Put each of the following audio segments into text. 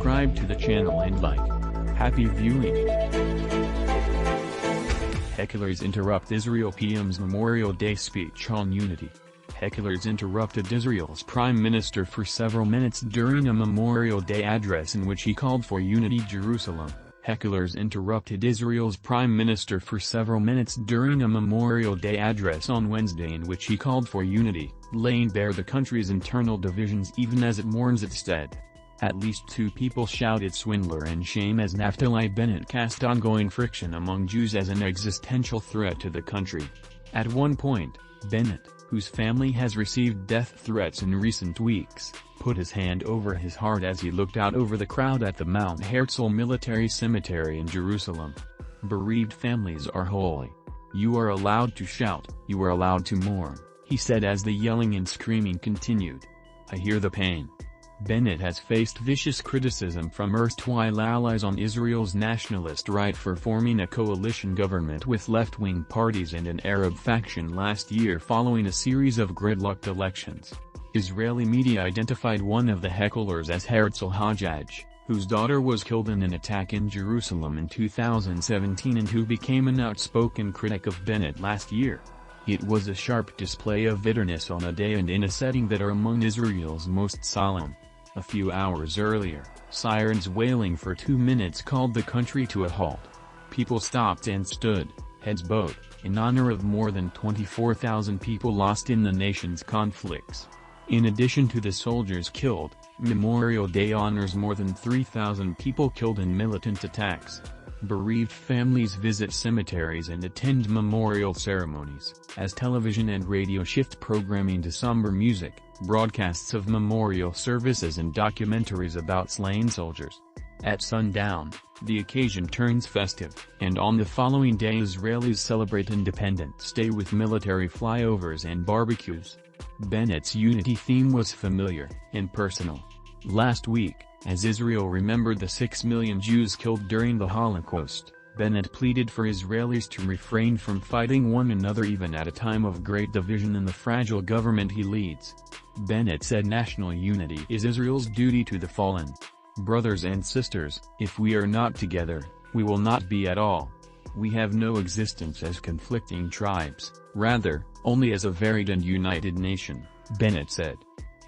subscribe to the channel and like. Happy viewing. Hecklers interrupt Israel PM's Memorial Day speech on unity. Hecklers interrupted Israel's Prime Minister for several minutes during a Memorial Day address in which he called for unity Jerusalem. Hecklers interrupted Israel's Prime Minister for several minutes during a Memorial Day address on Wednesday in which he called for unity, laying bare the country's internal divisions even as it mourns its dead. At least two people shouted swindler and shame as Naftali Bennett cast ongoing friction among Jews as an existential threat to the country. At one point, Bennett, whose family has received death threats in recent weeks, put his hand over his heart as he looked out over the crowd at the Mount Herzl Military Cemetery in Jerusalem. Bereaved families are holy. You are allowed to shout, you are allowed to mourn, he said as the yelling and screaming continued. I hear the pain. Bennett has faced vicious criticism from erstwhile allies on Israel's nationalist right for forming a coalition government with left-wing parties and an Arab faction last year following a series of gridlocked elections. Israeli media identified one of the hecklers as Herzl Hajjaj, whose daughter was killed in an attack in Jerusalem in 2017 and who became an outspoken critic of Bennett last year. It was a sharp display of bitterness on a day and in a setting that are among Israel's most solemn. A few hours earlier, sirens wailing for 2 minutes called the country to a halt. People stopped and stood, heads bowed, in honor of more than 24,000 people lost in the nation's conflicts. In addition to the soldiers killed, Memorial Day honors more than 3,000 people killed in militant attacks. Bereaved families visit cemeteries and attend memorial ceremonies, as television and radio shift programming to somber music, broadcasts of memorial services and documentaries about slain soldiers. At sundown, the occasion turns festive, and on the following day Israelis celebrate Independence Day with military flyovers and barbecues. Bennett's unity theme was familiar and personal. Last week, as Israel remembered the 6 million Jews killed during the Holocaust, Bennett pleaded for Israelis to refrain from fighting one another even at a time of great division in the fragile government he leads. Bennett said national unity is Israel's duty to the fallen. Brothers and sisters, if we are not together, we will not be at all. We have no existence as conflicting tribes, rather, only as a varied and united nation, Bennett said.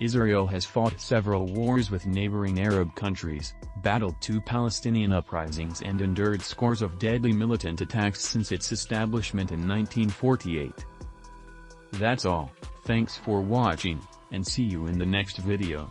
Israel has fought several wars with neighboring Arab countries, battled 2 Palestinian uprisings and endured scores of deadly militant attacks since its establishment in 1948. That's all, thanks for watching, and see you in the next video.